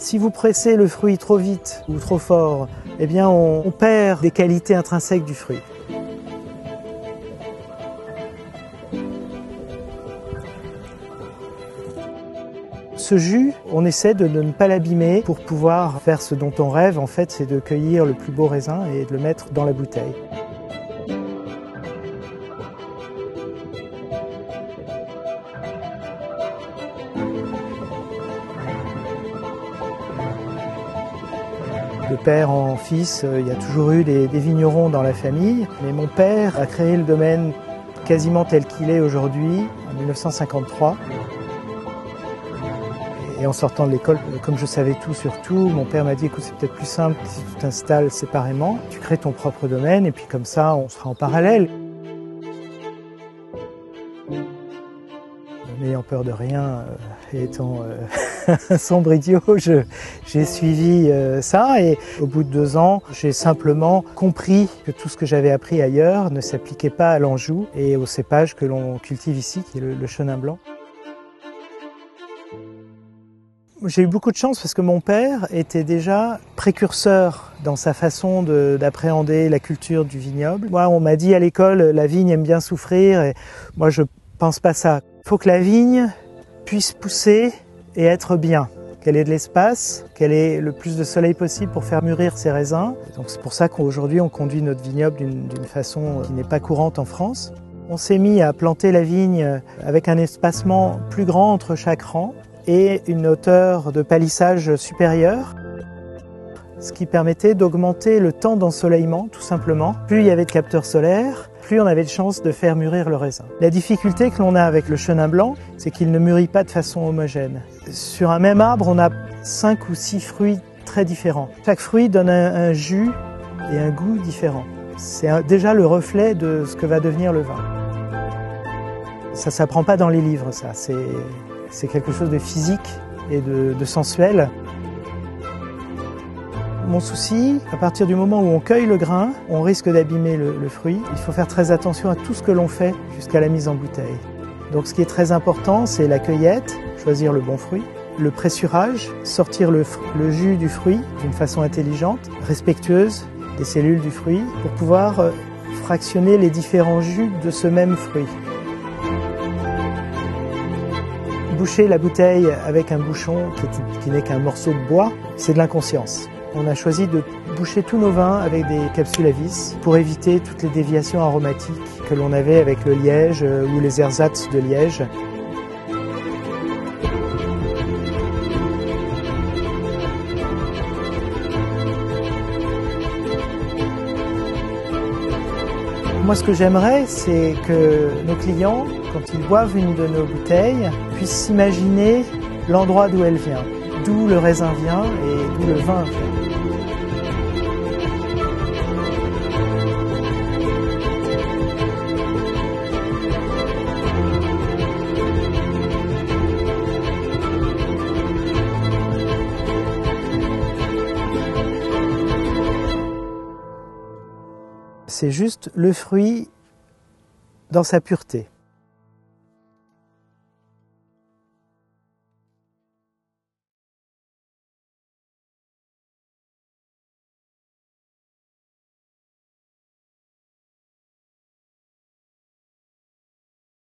Si vous pressez le fruit trop vite ou trop fort, eh bien on perd des qualités intrinsèques du fruit. Ce jus, on essaie de ne pas l'abîmer pour pouvoir faire ce dont on rêve. En fait, c'est de cueillir le plus beau raisin et de le mettre dans la bouteille. De père en fils, il y a toujours eu des vignerons dans la famille, mais mon père a créé le domaine quasiment tel qu'il est aujourd'hui, en 1953. Et en sortant de l'école, comme je savais tout sur tout, mon père m'a dit écoute, c'est peut-être plus simple si tu t'installes séparément, tu crées ton propre domaine et puis comme ça on sera en parallèle. N'ayant peur de rien et étant un sombre idiot, j'ai suivi ça et au bout de 2 ans, j'ai simplement compris que tout ce que j'avais appris ailleurs ne s'appliquait pas à l'Anjou et au cépage que l'on cultive ici, qui est le chenin blanc. J'ai eu beaucoup de chance parce que mon père était déjà précurseur dans sa façon d'appréhender la culture du vignoble. Moi, on m'a dit à l'école, la vigne aime bien souffrir et moi je pense pas ça. Il faut que la vigne puisse pousser et être bien, qu'elle ait de l'espace, qu'elle ait le plus de soleil possible pour faire mûrir ses raisins. Donc c'est pour ça qu'aujourd'hui on conduit notre vignoble d'une façon qui n'est pas courante en France. On s'est mis à planter la vigne avec un espacement plus grand entre chaque rang et une hauteur de palissage supérieure, ce qui permettait d'augmenter le temps d'ensoleillement tout simplement. Plus il y avait de capteurs solaires, plus on avait de chances de faire mûrir le raisin. La difficulté que l'on a avec le chenin blanc, c'est qu'il ne mûrit pas de façon homogène. Sur un même arbre, on a 5 ou 6 fruits très différents. Chaque fruit donne un jus et un goût différents. C'est déjà le reflet de ce que va devenir le vin. Ça ne s'apprend pas dans les livres, ça. C'est quelque chose de physique et de sensuel. Mon souci, à partir du moment où on cueille le grain, on risque d'abîmer le fruit. Il faut faire très attention à tout ce que l'on fait jusqu'à la mise en bouteille. Donc ce qui est très important, c'est la cueillette, choisir le bon fruit, le pressurage, sortir le jus du fruit d'une façon intelligente, respectueuse des cellules du fruit, pour pouvoir fractionner les différents jus de ce même fruit. Boucher la bouteille avec un bouchon qui n'est qu'un morceau de bois, c'est de l'inconscience. On a choisi de boucher tous nos vins avec des capsules à vis pour éviter toutes les déviations aromatiques que l'on avait avec le liège ou les ersatz de liège. Moi, ce que j'aimerais, c'est que nos clients, quand ils boivent une de nos bouteilles, puissent s'imaginer l'endroit d'où elle vient, d'où le raisin vient et d'où le vin vient. C'est juste le fruit dans sa pureté.